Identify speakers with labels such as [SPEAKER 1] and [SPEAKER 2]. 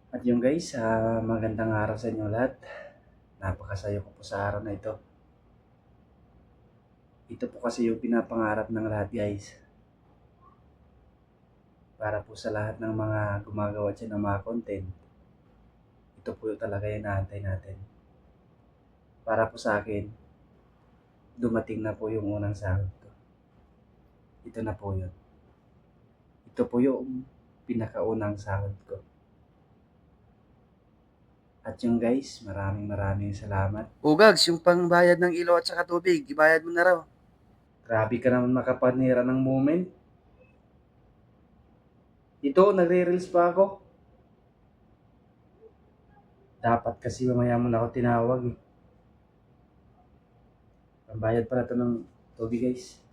[SPEAKER 1] At yung guys, magandang araw sa inyo lahat. Napakasaya ko po sa araw na ito. Ito po kasi yung pinapangarap ng lahat guys. Para po sa lahat ng mga gumagawa dyan ng mga content. Ito po yung talaga yung inaantay natin. Para po sa akin, dumating na po yung unang sahod ko. Ito na po yun. Ito po yung pinakaunang sahod ko. At yung guys, maraming salamat.
[SPEAKER 2] Gags, yung pangbayad ng ilaw at saka tubig, ibayad mo na raw.
[SPEAKER 1] Grabe ka naman makapanira ng moment. Ito, nagre-reels pa ako. Dapat kasi mamaya mo na ako tinawag eh. Pambayad pala ito ng tubig guys.